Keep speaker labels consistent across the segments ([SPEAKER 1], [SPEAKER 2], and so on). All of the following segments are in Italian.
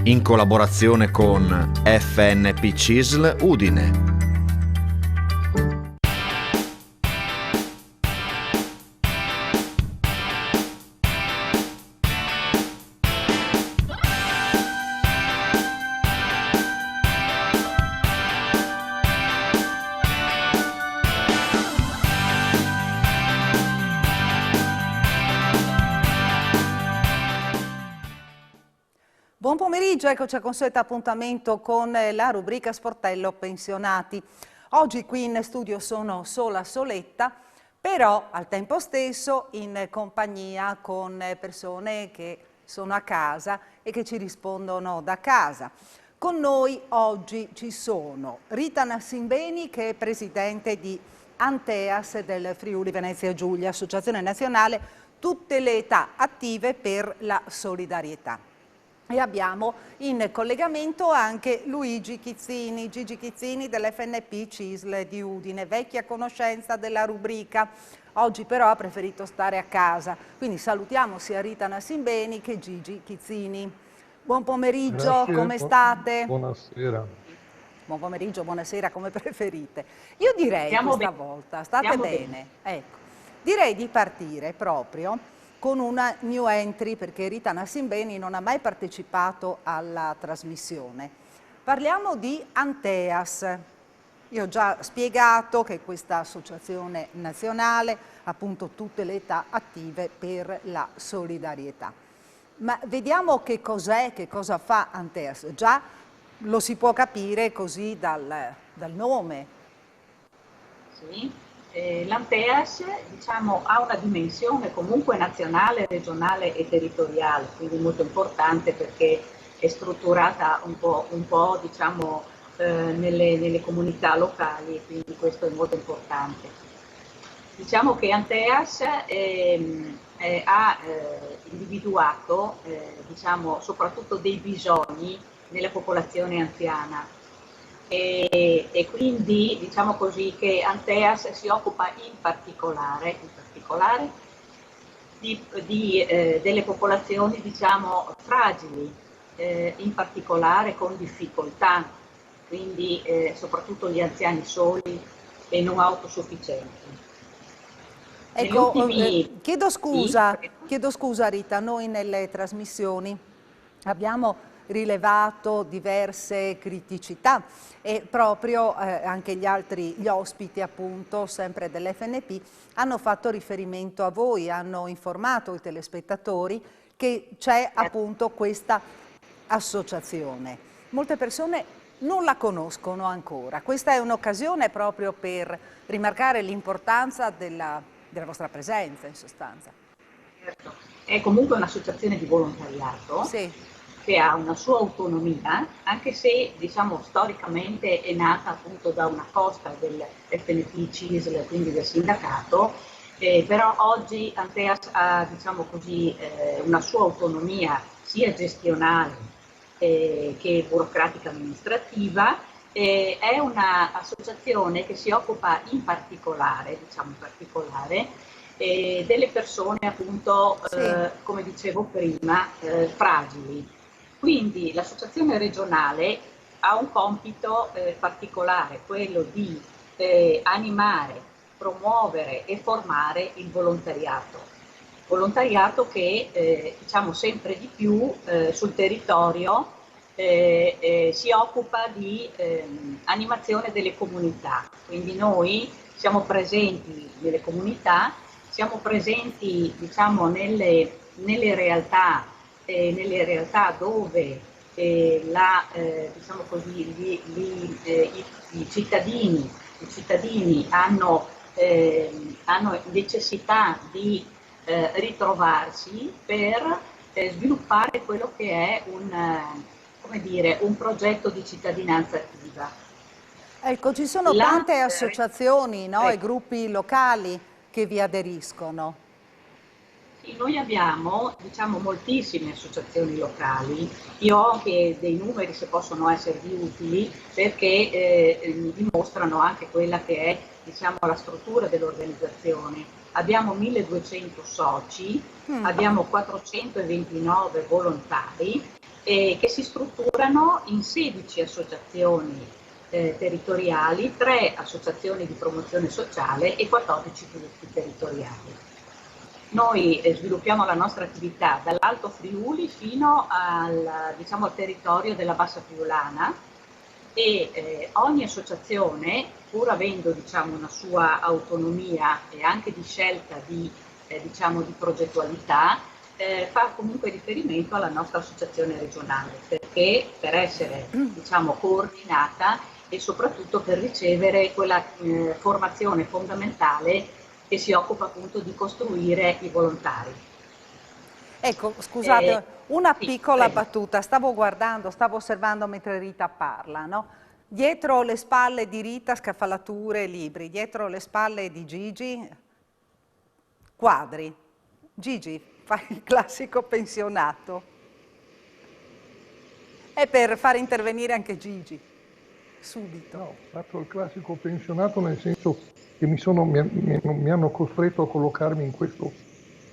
[SPEAKER 1] in collaborazione con FNP CISL Udine.
[SPEAKER 2] Buon pomeriggio, eccoci al consueto appuntamento con la rubrica Sportello Pensionati. Oggi qui in studio sono soletta, però al tempo stesso in compagnia con persone che sono a casa e che ci rispondono da casa. Con noi oggi ci sono Rita Nassimbeni, che è presidente di Anteas del Friuli Venezia Giulia, Associazione Nazionale Tutte le Età Attive per la Solidarietà. E abbiamo in collegamento anche Gigi Chizzini dell'FNP CISL di Udine, vecchia conoscenza della rubrica. Oggi però ha preferito stare a casa, quindi salutiamo sia Rita Nassimbeni che Gigi Chizzini. Buon pomeriggio,
[SPEAKER 3] Grazie,
[SPEAKER 2] come state?
[SPEAKER 3] Buonasera.
[SPEAKER 2] Buon pomeriggio, buonasera, come preferite. Io direi questa volta, state bene, ecco, direi di partire proprio con una new entry, perché Rita Nassimbeni non ha mai partecipato alla trasmissione. Parliamo di Anteas. Io ho già spiegato che questa associazione nazionale, appunto tutte le età attive per la solidarietà. Ma vediamo che cos'è, che cosa fa Anteas. Già lo si può capire così dal nome.
[SPEAKER 4] Sì. L'Anteas ha una dimensione comunque nazionale, regionale e territoriale, quindi molto importante perché è strutturata un po' nelle comunità locali, quindi questo è molto importante. Diciamo che Anteas ha individuato soprattutto dei bisogni nella popolazione anziana. E quindi diciamo così che Anteas si occupa in particolare delle popolazioni fragili, in particolare con difficoltà, quindi soprattutto gli anziani soli e non autosufficienti.
[SPEAKER 2] Ecco, chiedo scusa Rita, noi nelle trasmissioni abbiamo rilevato diverse criticità e proprio anche gli ospiti appunto sempre dell'FNP hanno fatto riferimento a voi, hanno informato i telespettatori che c'è appunto questa associazione. Molte persone non la conoscono ancora. Questa è un'occasione proprio per rimarcare l'importanza della vostra presenza in sostanza.
[SPEAKER 4] Certo. È comunque un'associazione di volontariato. Sì. Che ha una sua autonomia, anche se storicamente è nata appunto da una costa del FNP CISL, quindi del sindacato, però oggi Anteas ha una sua autonomia sia gestionale che burocratica amministrativa. È un'associazione che si occupa in particolare delle persone appunto, come dicevo prima, fragili. Quindi l'associazione regionale ha un compito particolare, quello di animare, promuovere e formare il volontariato che sempre di più sul territorio si occupa di animazione delle comunità. Quindi noi siamo presenti nelle comunità, siamo presenti nelle realtà dove i cittadini hanno necessità di ritrovarsi per sviluppare quello che è un progetto di cittadinanza attiva.
[SPEAKER 2] Ecco, ci sono tante associazioni, no? E gruppi locali che vi aderiscono.
[SPEAKER 4] Sì, noi abbiamo moltissime associazioni locali. Io ho anche dei numeri, se possono esservi utili, perché dimostrano anche quella che è la struttura dell'organizzazione. Abbiamo 1200 soci, abbiamo 429 volontari che si strutturano in 16 associazioni territoriali, 3 associazioni di promozione sociale e 14 gruppi territoriali. Noi sviluppiamo la nostra attività dall'Alto Friuli fino al, diciamo, al territorio della Bassa Friulana e ogni associazione, pur avendo, diciamo, una sua autonomia e anche di scelta di, diciamo, di progettualità, fa comunque riferimento alla nostra associazione regionale, perché per essere, diciamo, coordinata e soprattutto per ricevere quella formazione fondamentale che si occupa appunto di costruire i volontari.
[SPEAKER 2] Ecco, scusate, una
[SPEAKER 4] sì,
[SPEAKER 2] piccola
[SPEAKER 4] prego.
[SPEAKER 2] battuta, stavo osservando mentre Rita parla, no? Dietro le spalle di Rita scaffalature, libri, dietro le spalle di Gigi quadri. Gigi fa il classico pensionato. È per far intervenire anche Gigi, subito.
[SPEAKER 3] No, ho fatto il classico pensionato nel senso che mi hanno costretto a collocarmi in questo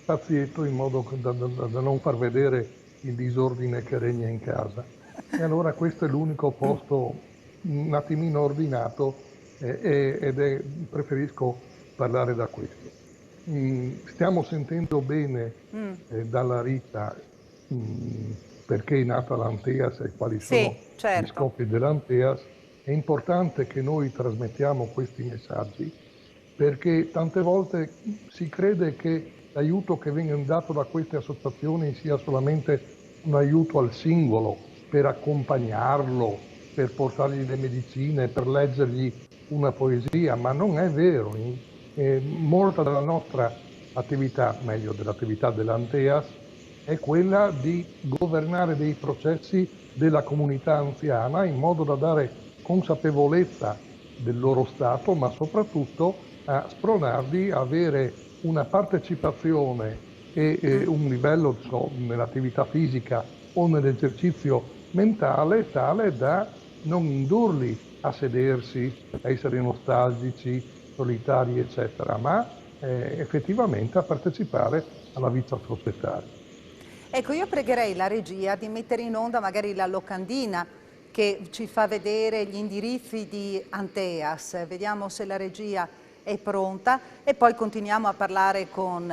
[SPEAKER 3] spazietto in modo da non far vedere il disordine che regna in casa. E allora questo è l'unico posto un attimino ordinato preferisco parlare da questo. Stiamo sentendo bene dalla Rita perché è nata l'Anteas e quali sono
[SPEAKER 2] certo.
[SPEAKER 3] gli scopi dell'Anteas. È importante che noi trasmettiamo questi messaggi perché tante volte si crede che l'aiuto che viene dato da queste associazioni sia solamente un aiuto al singolo per accompagnarlo, per portargli le medicine, per leggergli una poesia, ma non è vero. Molta della nostra attività, meglio dell'attività dell'Anteas, è quella di governare dei processi della comunità anziana in modo da dare consapevolezza del loro stato, ma soprattutto a spronarli a avere una partecipazione e un livello nell'attività fisica o nell'esercizio mentale tale da non indurli a sedersi, a essere nostalgici, solitari, eccetera, ma effettivamente a partecipare alla vita societaria.
[SPEAKER 2] Ecco, io pregherei la regia di mettere in onda magari la locandina che ci fa vedere gli indirizzi di Anteas. Vediamo se la regia è pronta e poi continuiamo a parlare con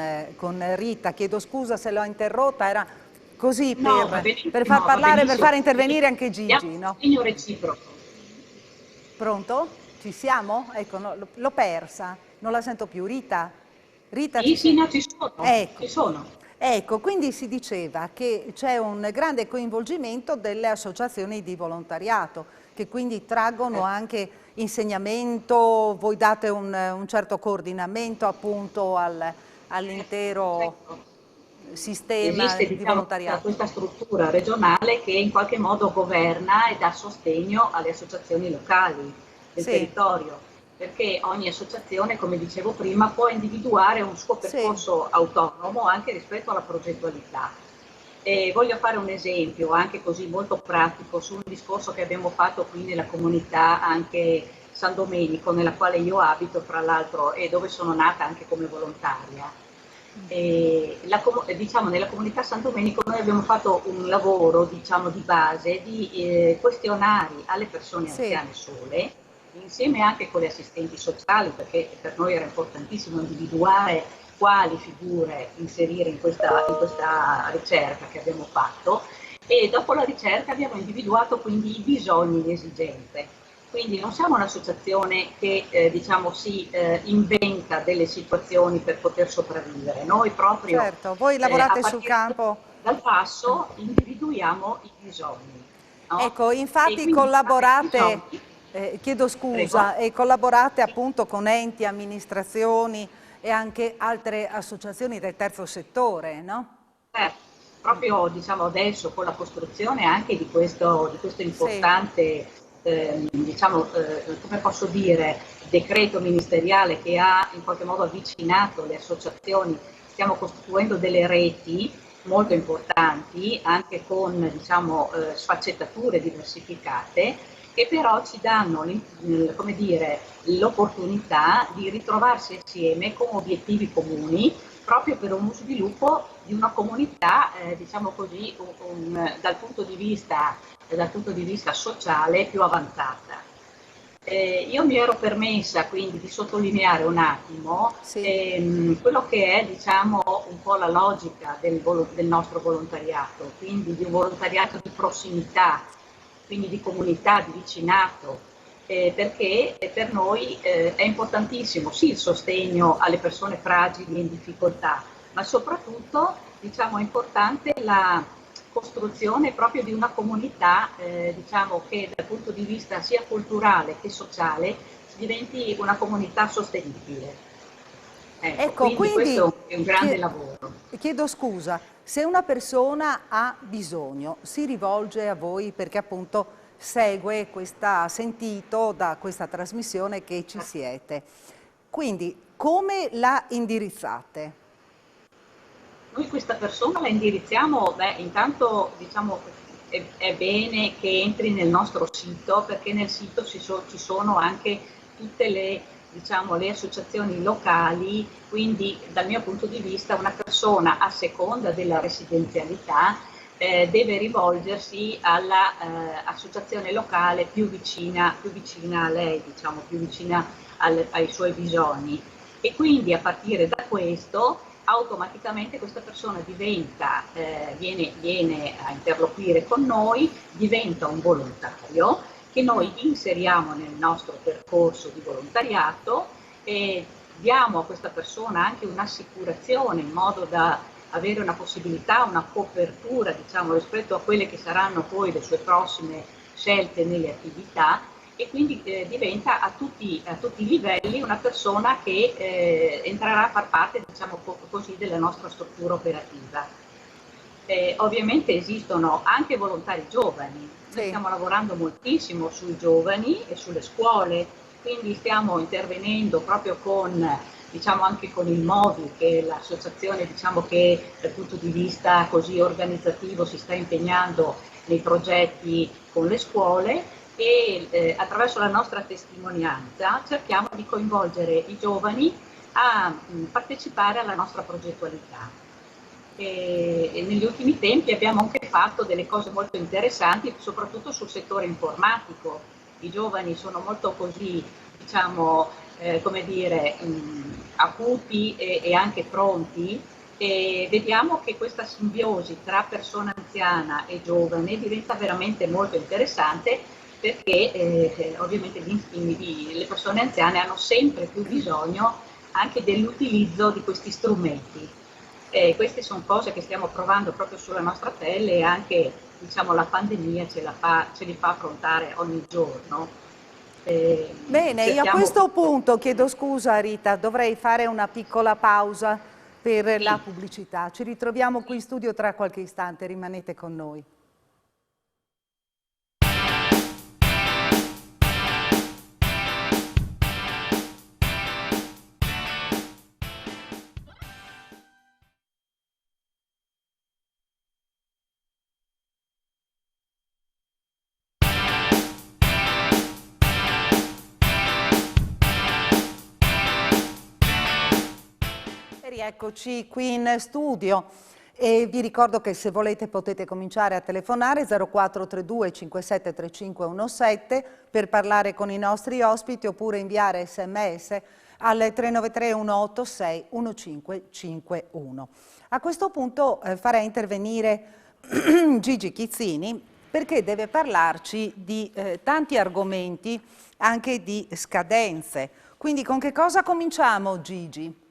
[SPEAKER 2] Rita. Chiedo scusa se l'ho interrotta, era così per far parlare, per far intervenire anche Gigi. No?
[SPEAKER 4] Segno reciproco.
[SPEAKER 2] Pronto? Ci siamo? Ecco, no, l'ho persa, non la sento più. Rita? Rita,
[SPEAKER 4] Sì, no, ci sono.
[SPEAKER 2] Ecco.
[SPEAKER 4] Ci sono.
[SPEAKER 2] Ecco, quindi si diceva che c'è un grande coinvolgimento delle associazioni di volontariato, che quindi traggono anche insegnamento, voi date un certo coordinamento appunto all'intero sistema
[SPEAKER 4] esiste,
[SPEAKER 2] di
[SPEAKER 4] diciamo,
[SPEAKER 2] volontariato.
[SPEAKER 4] questa struttura regionale che in qualche modo governa e dà sostegno alle associazioni locali del territorio, perché ogni associazione, come dicevo prima, può individuare un suo percorso autonomo anche rispetto alla progettualità. E voglio fare un esempio anche così molto pratico su un discorso che abbiamo fatto qui nella comunità anche San Domenico, nella quale io abito fra l'altro e dove sono nata anche come volontaria. Diciamo, nella comunità San Domenico noi abbiamo fatto un lavoro, diciamo, di base di questionari alle persone anziane sole, insieme anche con le assistenti sociali, perché per noi era importantissimo individuare quali figure inserire in questa ricerca che abbiamo fatto, e dopo la ricerca abbiamo individuato quindi i bisogni, le esigenze. Quindi non siamo un'associazione che diciamo si inventa delle situazioni per poter sopravvivere, noi proprio
[SPEAKER 2] voi lavorate sul campo.
[SPEAKER 4] Dal basso individuiamo i bisogni. No?
[SPEAKER 2] Ecco, infatti collaborate, chiedo scusa, e collaborate appunto con enti, amministrazioni e anche altre associazioni del terzo settore, no?
[SPEAKER 4] Proprio diciamo adesso con la costruzione anche di questo importante diciamo, come posso dire, decreto ministeriale che ha in qualche modo avvicinato le associazioni, stiamo costruendo delle reti molto importanti anche con diciamo, sfaccettature diversificate che però ci danno come dire, l'opportunità di ritrovarsi assieme con obiettivi comuni proprio per uno sviluppo di una comunità, diciamo così, dal punto di vista sociale più avanzata. Io mi ero permessa quindi di sottolineare un attimo quello che è, diciamo, un po' la logica del nostro volontariato, quindi di un volontariato di prossimità, quindi di comunità, di vicinato, perché per noi è importantissimo sì il sostegno alle persone fragili e in difficoltà, ma soprattutto, diciamo, è importante la costruzione proprio di una comunità, diciamo, che dal punto di vista sia culturale che sociale diventi una comunità sostenibile.
[SPEAKER 2] Ecco, quindi
[SPEAKER 4] questo è un grande lavoro.
[SPEAKER 2] Chiedo scusa, se una persona ha bisogno, si rivolge a voi perché appunto ha sentito da questa trasmissione che ci siete. Quindi come la indirizzate?
[SPEAKER 4] Noi questa persona la indirizziamo, intanto diciamo è bene che entri nel nostro sito, perché nel sito ci sono anche tutte le, diciamo, le associazioni locali, quindi dal mio punto di vista una persona, a seconda della residenzialità, deve rivolgersi all'associazione locale più vicina a lei, diciamo, più vicina ai suoi bisogni. E quindi a partire da questo automaticamente questa persona viene a interloquire con noi, diventa un volontario che noi inseriamo nel nostro percorso di volontariato e diamo a questa persona anche un'assicurazione in modo da avere una possibilità, una copertura, diciamo, rispetto a quelle che saranno poi le sue prossime scelte nelle attività, e quindi diventa a tutti i livelli una persona che entrerà a far parte, diciamo così, della nostra struttura operativa. Ovviamente esistono anche volontari giovani, noi stiamo lavorando moltissimo sui giovani e sulle scuole, quindi stiamo intervenendo proprio diciamo anche con il MOVI, che è l'associazione, diciamo, che dal punto di vista così organizzativo si sta impegnando nei progetti con le scuole, e attraverso la nostra testimonianza cerchiamo di coinvolgere i giovani a partecipare alla nostra progettualità. E negli ultimi tempi abbiamo anche fatto delle cose molto interessanti, soprattutto sul settore informatico. I giovani sono molto così, diciamo, come dire, acuti e anche pronti, e vediamo che questa simbiosi tra persona anziana e giovane diventa veramente molto interessante, perché ovviamente le persone anziane hanno sempre più bisogno anche dell'utilizzo di questi strumenti. Queste sono cose che stiamo provando proprio sulla nostra pelle, e anche, diciamo, la pandemia ce li fa affrontare ogni giorno.
[SPEAKER 2] Bene, io a questo punto chiedo scusa Rita, dovrei fare una piccola pausa per la pubblicità. Ci ritroviamo qui in studio tra qualche istante, rimanete con noi. Eccoci qui in studio e vi ricordo che se volete potete cominciare a telefonare 0432 573517 per parlare con i nostri ospiti, oppure inviare sms al 393 186 1551. A questo punto farei intervenire Gigi Chizzini, perché deve parlarci di tanti argomenti, anche di scadenze. Quindi con che cosa cominciamo, Gigi?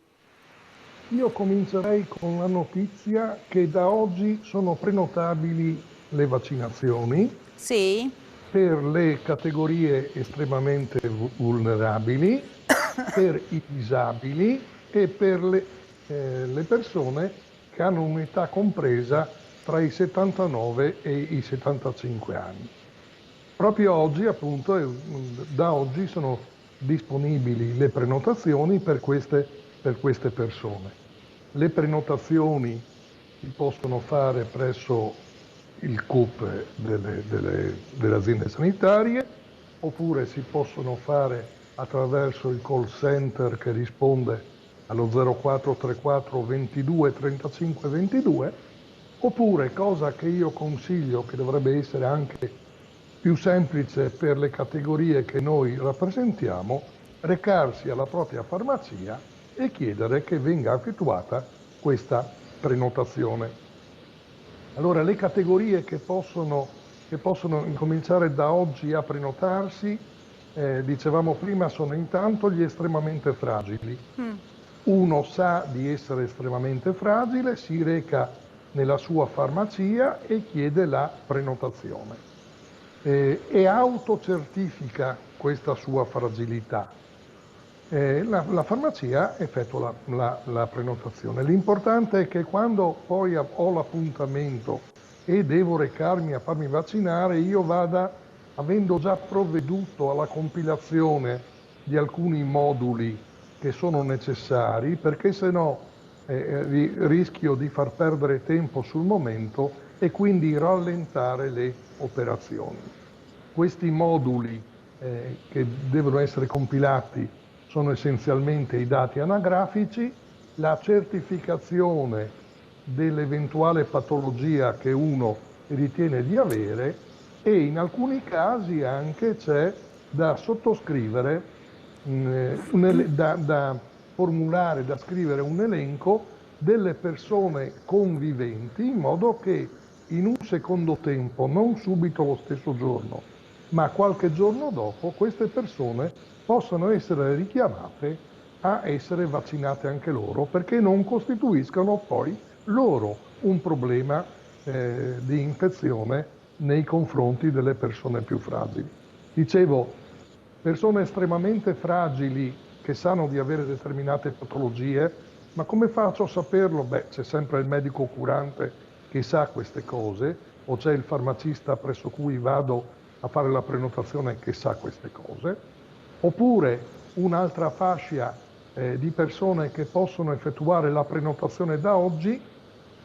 [SPEAKER 3] Io comincerei con la notizia che da oggi sono prenotabili le vaccinazioni per le categorie estremamente vulnerabili, per i disabili e per le persone che hanno un'età compresa tra i 79 e i 75 anni. Proprio oggi, appunto, da oggi sono disponibili le prenotazioni per queste persone. Le prenotazioni si possono fare presso il CUP delle aziende sanitarie, oppure si possono fare attraverso il call center che risponde allo 0434 22 35 22, oppure, cosa che io consiglio, che dovrebbe essere anche più semplice per le categorie che noi rappresentiamo, recarsi alla propria farmacia e chiedere che venga effettuata questa prenotazione. Allora, le categorie che possono incominciare da oggi a prenotarsi, dicevamo prima, sono intanto gli estremamente fragili. Uno sa di essere estremamente fragile, si reca nella sua farmacia e chiede la prenotazione. E autocertifica questa sua fragilità. La farmacia effettua la prenotazione. L'importante è che quando poi ho l'appuntamento e devo recarmi a farmi vaccinare, io vada, avendo già provveduto alla compilazione di alcuni moduli che sono necessari, perché se no rischio di far perdere tempo sul momento e quindi rallentare le operazioni. Questi moduli che devono essere compilati sono essenzialmente i dati anagrafici, la certificazione dell'eventuale patologia che uno ritiene di avere e in alcuni casi anche c'è da sottoscrivere, da formulare, da scrivere un elenco delle persone conviventi in modo che in un secondo tempo, non subito lo stesso giorno, ma qualche giorno dopo, queste persone possano essere richiamate a essere vaccinate anche loro, perché non costituiscano poi loro un problema di infezione nei confronti delle persone più fragili. Dicevo, persone estremamente fragili che sanno di avere determinate patologie, ma come faccio a saperlo? Beh, c'è sempre il medico curante che sa queste cose, o c'è il farmacista presso cui vado a fare la prenotazione che sa queste cose, oppure un'altra fascia di persone che possono effettuare la prenotazione da oggi,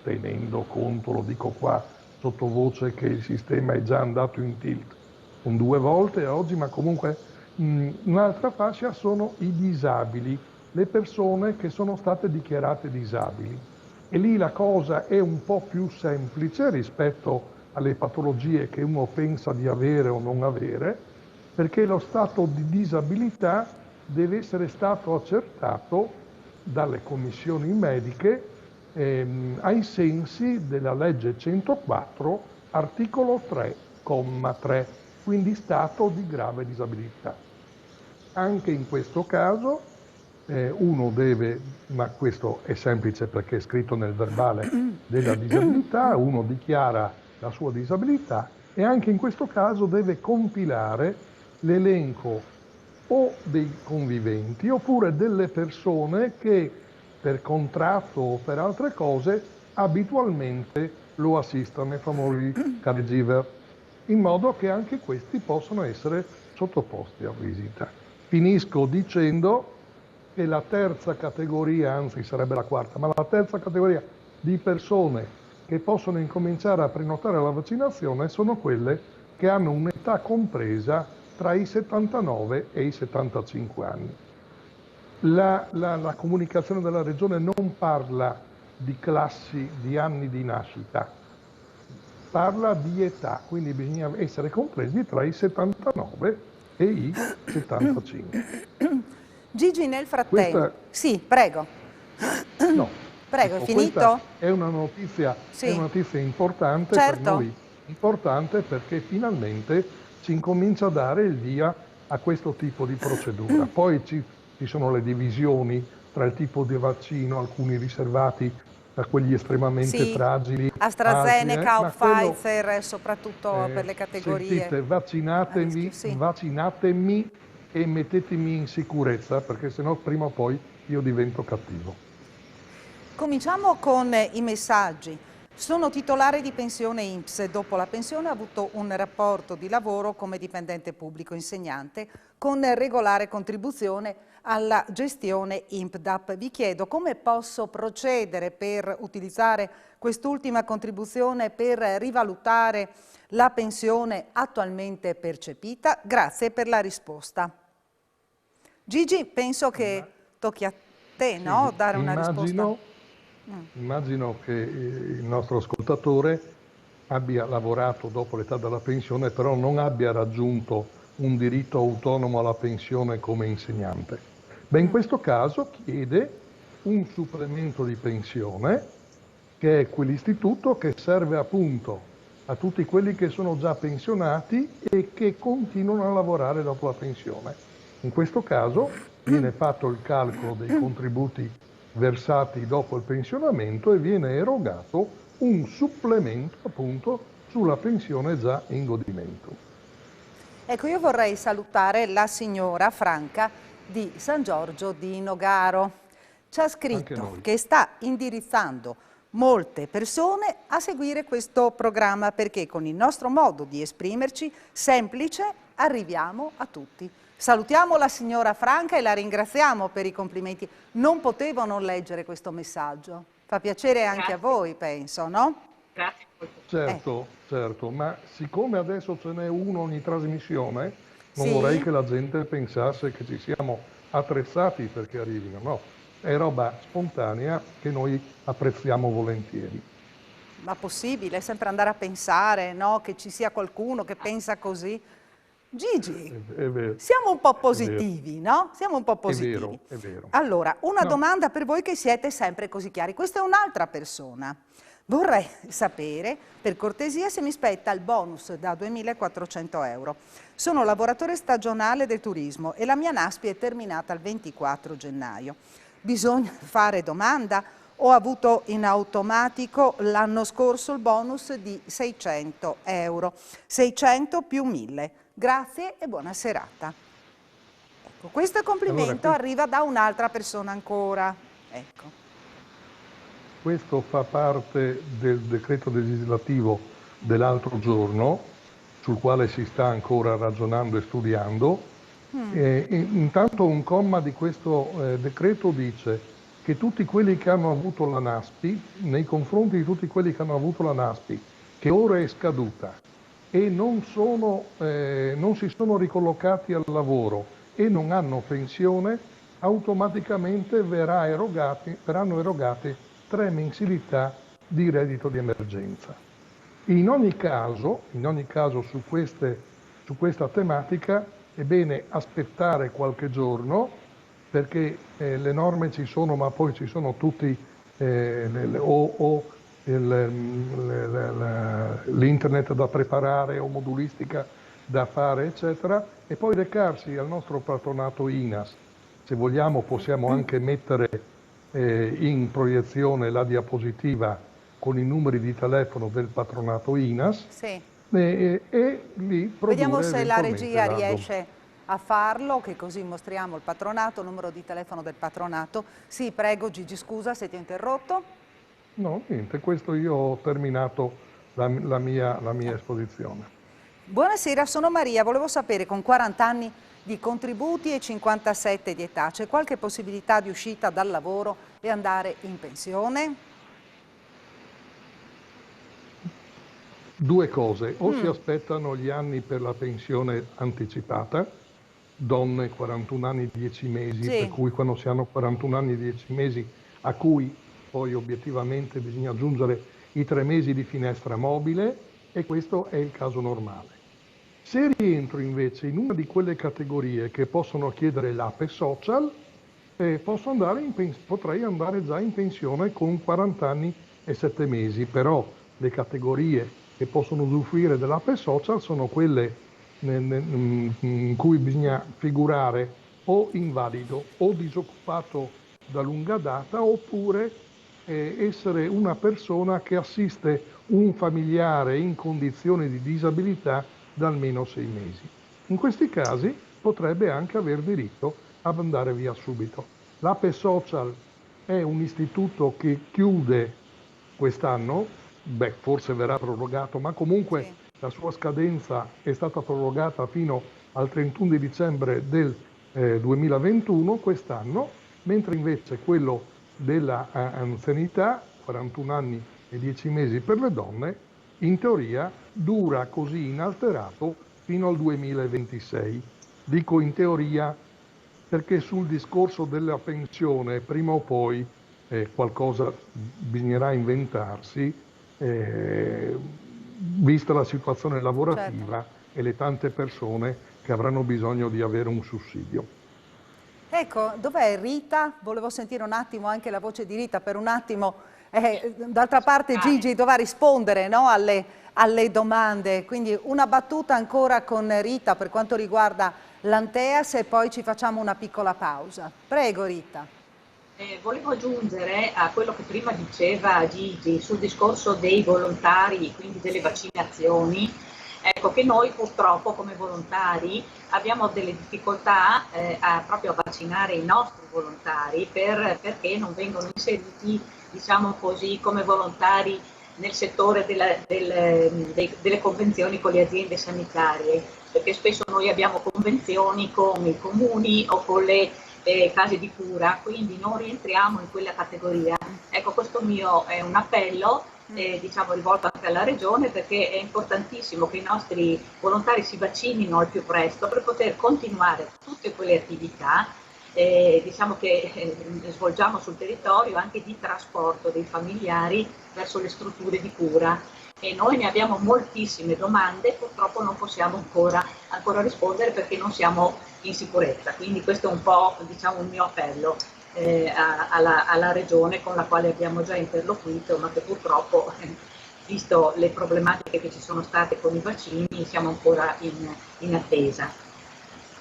[SPEAKER 3] tenendo conto, lo dico qua sottovoce, che il sistema è già andato in tilt un 2 volte oggi, ma comunque un'altra fascia sono i disabili, le persone che sono state dichiarate disabili. E lì la cosa è un po' più semplice rispetto alle patologie che uno pensa di avere o non avere, perché lo stato di disabilità deve essere stato accertato dalle commissioni mediche ai sensi della legge 104, articolo 3, comma 3, quindi stato di grave disabilità. Anche in questo caso uno deve, ma questo è semplice perché è scritto nel verbale della disabilità, uno dichiara la sua disabilità e anche in questo caso deve compilare l'elenco o dei conviventi oppure delle persone che per contratto o per altre cose abitualmente lo assistono, i famosi caregiver, in modo che anche questi possano essere sottoposti a visita. Finisco dicendo che la terza categoria, anzi sarebbe la quarta, ma la terza categoria di persone che possono incominciare a prenotare la vaccinazione sono quelle che hanno un'età compresa tra i 79 e i 75 anni. La comunicazione della Regione non parla di classi di anni di nascita, parla di età, quindi bisogna essere compresi tra i 79 e i 75.
[SPEAKER 2] Gigi, nel frattempo... Sì, prego.
[SPEAKER 3] No.
[SPEAKER 2] Prego, è finito?
[SPEAKER 3] È una notizia,
[SPEAKER 2] sì.
[SPEAKER 3] È una notizia importante,
[SPEAKER 2] certo.
[SPEAKER 3] per noi, importante perché finalmente ci incomincia a dare il via a questo tipo di procedura. Poi ci sono le divisioni tra il tipo di vaccino, alcuni riservati a quelli estremamente fragili.
[SPEAKER 2] AstraZeneca o Pfizer, soprattutto per le categorie.
[SPEAKER 3] Sentite, vaccinatemi e mettetemi in sicurezza, perché sennò prima o poi io divento cattivo.
[SPEAKER 2] Cominciamo con i messaggi. Sono titolare di pensione INPS. Dopo la pensione ho avuto un rapporto di lavoro come dipendente pubblico insegnante con regolare contribuzione alla gestione INPDAP. Vi chiedo come posso procedere per utilizzare quest'ultima contribuzione per rivalutare la pensione attualmente percepita? Grazie per la risposta. Gigi, penso che tocchi a te. te, no? Dare una risposta.
[SPEAKER 3] Immagino che il nostro ascoltatore abbia lavorato dopo l'età della pensione, però non abbia raggiunto un diritto autonomo alla pensione come insegnante. Beh, in questo caso chiede un supplemento di pensione, che è quell'istituto che serve appunto a tutti quelli che sono già pensionati e che continuano a lavorare dopo la pensione. In questo caso viene fatto il calcolo dei contributi versati dopo il pensionamento e viene erogato un supplemento appunto sulla pensione già in godimento.
[SPEAKER 2] Ecco, io vorrei salutare la signora Franca di San Giorgio di Nogaro. Ci ha scritto che sta indirizzando molte persone a seguire questo programma perché con il nostro modo di esprimerci semplice arriviamo a tutti. Salutiamo la signora Franca e la ringraziamo per i complimenti. Non potevo non leggere questo messaggio. Fa piacere anche a voi, penso, no?
[SPEAKER 4] Grazie.
[SPEAKER 3] Certo, ma siccome adesso ce n'è uno ogni trasmissione, non vorrei che la gente pensasse che ci siamo attrezzati perché arrivino, no. È roba spontanea che noi apprezziamo volentieri.
[SPEAKER 2] Ma possibile, sempre andare a pensare, no? Che ci sia qualcuno che pensa così. Gigi,
[SPEAKER 3] è vero,
[SPEAKER 2] siamo un po' positivi, no? Siamo un po' positivi.
[SPEAKER 3] È vero.
[SPEAKER 2] Allora, una domanda per voi che siete sempre così chiari. Questa è un'altra persona. Vorrei sapere, per cortesia, se mi spetta il bonus da 2.400 euro. Sono lavoratore stagionale del turismo e la mia NASPI è terminata il 24 gennaio. Bisogna fare domanda? Ho avuto in automatico l'anno scorso il bonus di 600 euro, 600 più 1.000. Grazie e buona serata. Ecco, questo complimento arriva da un'altra persona ancora. Ecco.
[SPEAKER 3] Questo fa parte del decreto legislativo dell'altro giorno, sul quale si sta ancora ragionando e studiando. Intanto un comma di questo decreto dice che tutti quelli che hanno avuto la NASPI, nei confronti di tutti quelli che hanno avuto la NASPI, che ora è scaduta e non si sono ricollocati al lavoro e non hanno pensione, automaticamente verranno erogate 3 mensilità di reddito di emergenza. In ogni caso su questa tematica è bene aspettare qualche giorno perché le norme ci sono, ma poi ci sono tutti l'internet da preparare o modulistica da fare, eccetera, e poi recarsi al nostro patronato INAS. Se vogliamo possiamo anche mettere in proiezione la diapositiva con i numeri di telefono del patronato INAS e lì produrre.
[SPEAKER 2] Vediamo se la regia riesce a farlo, che così mostriamo il patronato, numero di telefono del patronato. Sì, prego Gigi, scusa se ti ho interrotto.
[SPEAKER 3] No, niente, questo io ho terminato la mia esposizione.
[SPEAKER 2] Buonasera, sono Maria, volevo sapere con 40 anni di contributi e 57 di età, c'è qualche possibilità di uscita dal lavoro e andare in pensione?
[SPEAKER 3] Due cose, o si aspettano gli anni per la pensione anticipata, donne 41 anni 10 mesi, per cui quando si hanno 41 anni 10 mesi, a cui poi obiettivamente bisogna aggiungere i 3 mesi di finestra mobile, e questo è il caso normale. Se rientro invece in una di quelle categorie che possono chiedere l'APE social, potrei andare già in pensione con 40 anni e 7 mesi, però le categorie che possono usufruire dell'APE social sono quelle in cui bisogna figurare o invalido o disoccupato da lunga data, oppure essere una persona che assiste un familiare in condizioni di disabilità da almeno 6 mesi. In questi casi potrebbe anche aver diritto ad andare via subito. L'APE social è un istituto che chiude quest'anno, forse verrà prorogato, ma comunque la sua scadenza è stata prorogata fino al 31 di dicembre del 2021, quest'anno, mentre invece quello della anzianità, 41 anni e 10 mesi per le donne, in teoria dura così inalterato fino al 2026. Dico in teoria perché sul discorso della pensione prima o poi qualcosa bisognerà inventarsi, vista la situazione lavorativa e le tante persone che avranno bisogno di avere un sussidio.
[SPEAKER 2] Ecco, dov'è Rita? Volevo sentire un attimo anche la voce di Rita per un attimo. D'altra parte Gigi doveva rispondere, no, alle domande, quindi una battuta ancora con Rita per quanto riguarda l'Anteas e poi ci facciamo una piccola pausa. Prego Rita.
[SPEAKER 4] Volevo aggiungere a quello che prima diceva Gigi sul discorso dei volontari, quindi delle vaccinazioni, ecco che noi purtroppo come volontari abbiamo delle difficoltà proprio a vaccinare i nostri volontari perché non vengono inseriti, diciamo così, come volontari nel settore delle convenzioni con le aziende sanitarie, perché spesso noi abbiamo convenzioni con i comuni o con le case di cura, quindi non rientriamo in quella categoria. Ecco, questo mio è un appello diciamo rivolto anche alla Regione, perché è importantissimo che i nostri volontari si vaccinino al più presto per poter continuare tutte quelle attività diciamo che svolgiamo sul territorio, anche di trasporto dei familiari verso le strutture di cura. E noi ne abbiamo moltissime domande, purtroppo non possiamo ancora rispondere perché non siamo in sicurezza, quindi questo è un po', diciamo, il mio appello alla Regione, con la quale abbiamo già interloquito, ma che purtroppo, visto le problematiche che ci sono state con i vaccini, siamo ancora in attesa.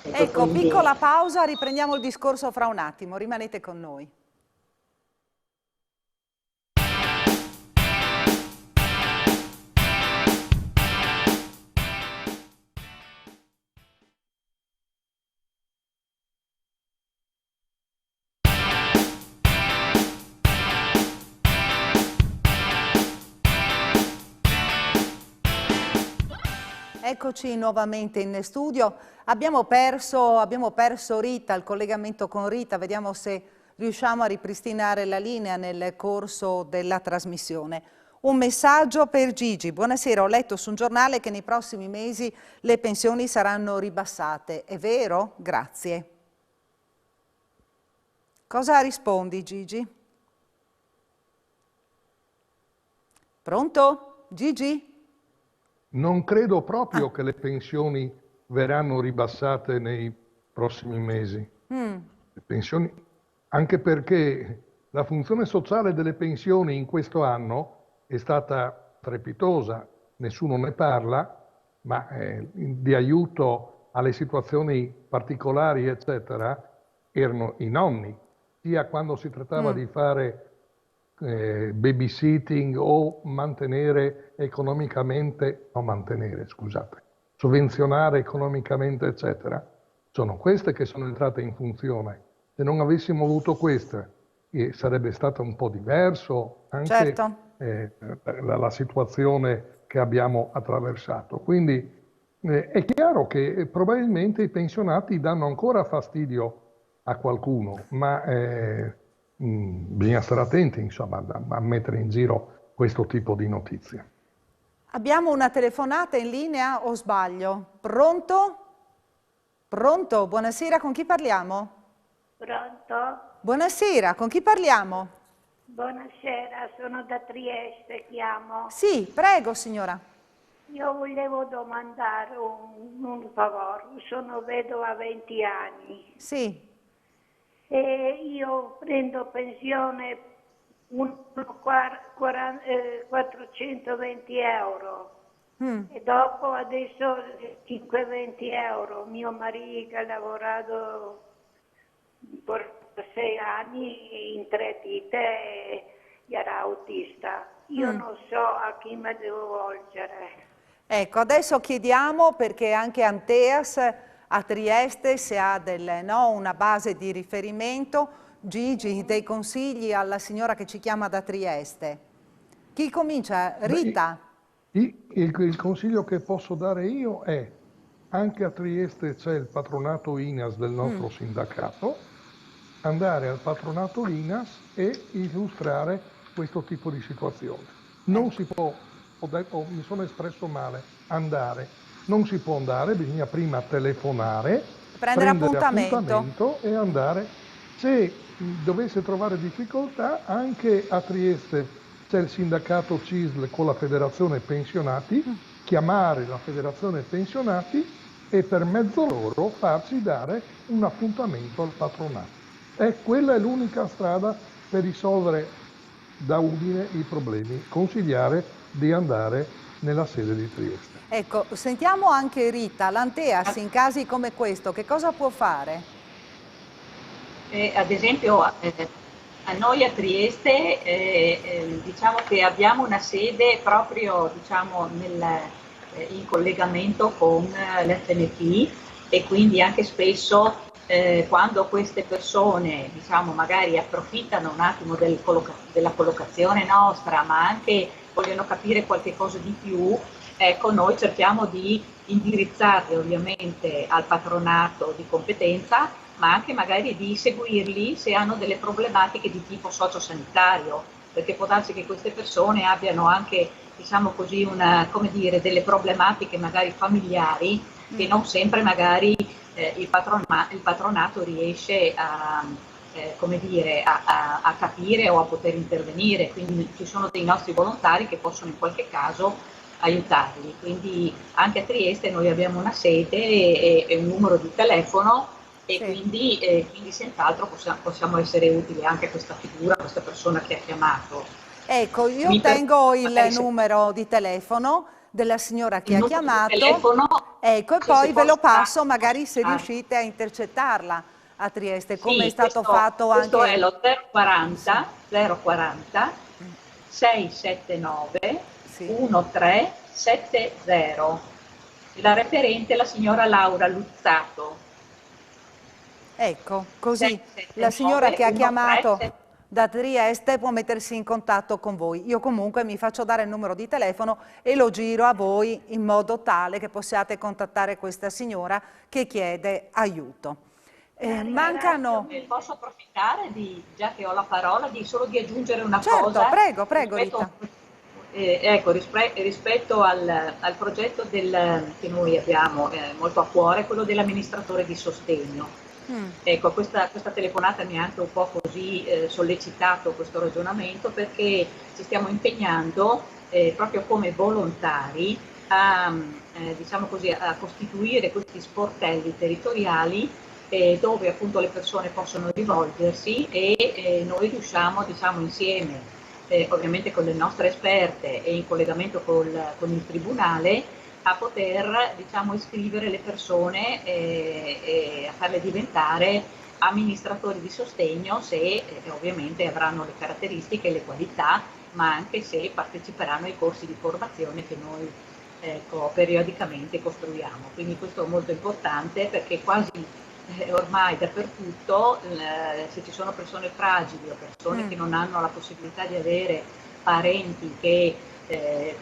[SPEAKER 2] Ecco, quindi... piccola pausa, riprendiamo il discorso fra un attimo, rimanete con noi. Eccoci nuovamente in studio. Abbiamo perso Rita, il collegamento con Rita, vediamo se riusciamo a ripristinare la linea nel corso della trasmissione. Un messaggio per Gigi. Buonasera, ho letto su un giornale che nei prossimi mesi le pensioni saranno ribassate. È vero? Grazie. Cosa rispondi, Gigi? Pronto? Gigi?
[SPEAKER 3] Non credo proprio che le pensioni verranno ribassate nei prossimi mesi. Le pensioni, anche perché la funzione sociale delle pensioni in questo anno è stata strepitosa, nessuno ne parla, ma di aiuto alle situazioni particolari, eccetera, erano i nonni, sia quando si trattava di fare babysitting o mantenere economicamente, sovvenzionare economicamente, eccetera. Sono queste che sono entrate in funzione. Se non avessimo avuto queste, sarebbe stato un po' diverso anche la situazione che abbiamo attraversato. Quindi è chiaro che probabilmente i pensionati danno ancora fastidio a qualcuno, ma bisogna stare attenti, insomma, a mettere in giro questo tipo di notizie.
[SPEAKER 2] Abbiamo una telefonata in linea o sbaglio? Pronto? Pronto? Buonasera, con chi parliamo?
[SPEAKER 5] Pronto?
[SPEAKER 2] Buonasera, con chi parliamo?
[SPEAKER 5] Buonasera, sono da Trieste, chiamo.
[SPEAKER 2] Sì, prego signora.
[SPEAKER 5] Io volevo domandare un favore, sono vedova a 20 anni.
[SPEAKER 2] Sì.
[SPEAKER 5] E io prendo pensione 420 euro e dopo adesso 520 euro. Mio marito ha lavorato per 6 anni in 3 ditte e era autista. Io non so a chi mi devo volgere.
[SPEAKER 2] Ecco, adesso chiediamo, perché anche Anteas a Trieste, se ha una base di riferimento, Gigi, dei consigli alla signora che ci chiama da Trieste. Chi comincia? Rita?
[SPEAKER 3] Il consiglio che posso dare io è, anche a Trieste c'è il patronato INAS del nostro sindacato, andare al patronato INAS e illustrare questo tipo di situazione. Non si può, mi sono espresso male, non si può andare, bisogna prima telefonare
[SPEAKER 2] prendere appuntamento
[SPEAKER 3] e andare. Se dovesse trovare difficoltà, anche a Trieste c'è il sindacato CISL con la federazione pensionati, chiamare la federazione pensionati e per mezzo loro farsi dare un appuntamento al patronato. Quella è l'unica strada per risolvere da Udine i problemi, consigliare di andare nella sede di Trieste.
[SPEAKER 2] Ecco, sentiamo anche Rita, l'Anteas in casi come questo, che cosa può fare?
[SPEAKER 4] Ad esempio a noi a Trieste diciamo che abbiamo una sede proprio diciamo, in collegamento con l'FNP e quindi anche spesso quando queste persone diciamo, magari approfittano un attimo della collocazione nostra ma anche vogliono capire qualche cosa di più, ecco noi cerchiamo di indirizzarli ovviamente al patronato di competenza ma anche magari di seguirli se hanno delle problematiche di tipo sociosanitario, perché può darsi che queste persone abbiano anche, diciamo così, come dire, delle problematiche magari familiari che non sempre magari il patronato riesce come dire, a capire o a poter intervenire, quindi ci sono dei nostri volontari che possono in qualche caso aiutarli. Quindi anche a Trieste noi abbiamo una sede e un numero di telefono e quindi senz'altro possiamo essere utili anche a questa figura, a questa persona che ha chiamato.
[SPEAKER 2] Ecco, io tengo il numero di telefono della signora che ha chiamato, ecco, e poi ve lo passo magari se riuscite a intercettarla a Trieste, come è stato fatto anche...
[SPEAKER 4] Questo è lo 040 679 1370. La referente è la signora Laura Luzzato.
[SPEAKER 2] Ecco, così la signora che ha chiamato da Trieste può mettersi in contatto con voi. Io comunque mi faccio dare il numero di telefono e lo giro a voi in modo tale che possiate contattare questa signora che chiede aiuto. Mancano...
[SPEAKER 4] Posso approfittare, già che ho la parola, solo di aggiungere una
[SPEAKER 2] Certo,
[SPEAKER 4] cosa?
[SPEAKER 2] prego Rita.
[SPEAKER 4] Ecco, rispetto al progetto che noi abbiamo molto a cuore, quello dell'amministratore di sostegno. Ecco, questa telefonata mi ha anche un po' così sollecitato questo ragionamento perché ci stiamo impegnando proprio come volontari diciamo così, a costituire questi sportelli territoriali dove appunto le persone possono rivolgersi e noi riusciamo diciamo insieme ovviamente con le nostre esperte e in collegamento con il Tribunale a poter diciamo, iscrivere le persone e a farle diventare amministratori di sostegno se ovviamente avranno le caratteristiche e le qualità, ma anche se parteciperanno ai corsi di formazione che noi periodicamente costruiamo. Quindi questo è molto importante perché quasi ormai dappertutto se ci sono persone fragili o persone che non hanno la possibilità di avere parenti che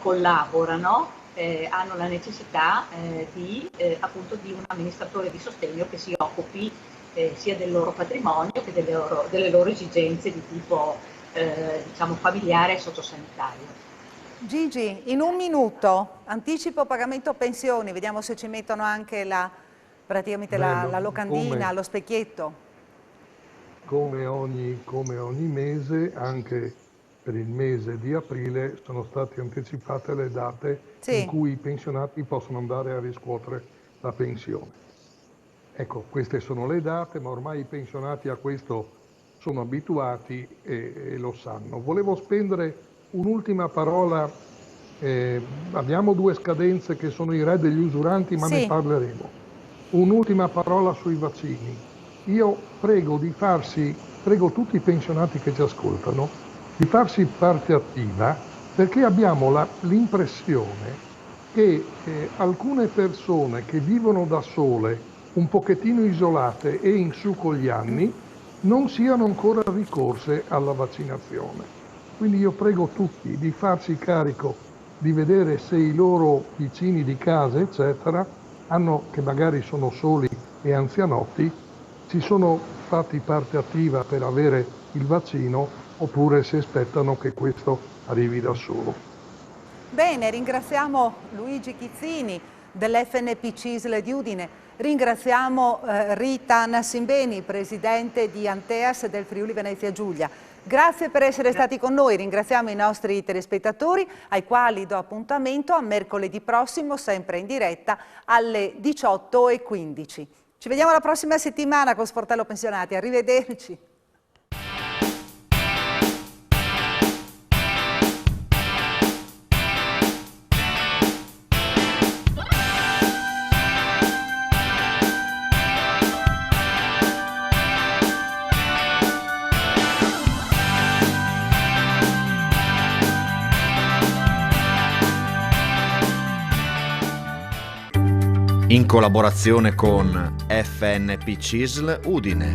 [SPEAKER 4] collaborano, hanno la necessità appunto di un amministratore di sostegno che si occupi sia del loro patrimonio che delle loro esigenze di tipo diciamo familiare e sociosanitario.
[SPEAKER 2] Gigi, in un minuto, anticipo pagamento pensioni, vediamo se ci mettono anche praticamente la locandina, lo specchietto.
[SPEAKER 3] Come ogni mese, anche per il mese di aprile sono state anticipate le date in cui i pensionati possono andare a riscuotere la pensione. Ecco, queste sono le date, ma ormai i pensionati a questo sono abituati e lo sanno. Volevo spendere un'ultima parola, abbiamo due scadenze che sono i re degli usuranti, ma ne parleremo. Un'ultima parola sui vaccini. Io prego tutti i pensionati che ci ascoltano di farsi parte attiva perché abbiamo l'impressione che alcune persone che vivono da sole, un pochettino isolate e in su con gli anni, non siano ancora ricorse alla vaccinazione. Quindi io prego tutti di farsi carico di vedere se i loro vicini di casa, eccetera, che magari sono soli e anzianotti, si sono fatti parte attiva per avere il vaccino oppure si aspettano che questo arrivi da solo.
[SPEAKER 2] Bene, ringraziamo Luigi Chizzini, dell'FNP CISL di Udine. Ringraziamo Rita Nassimbeni, presidente di Anteas del Friuli Venezia Giulia. Grazie per essere stati con noi, ringraziamo i nostri telespettatori ai quali do appuntamento a mercoledì prossimo, sempre in diretta alle 18:15. Ci vediamo la prossima settimana con Sportello Pensionati, arrivederci.
[SPEAKER 1] In collaborazione con FNP CISL Udine.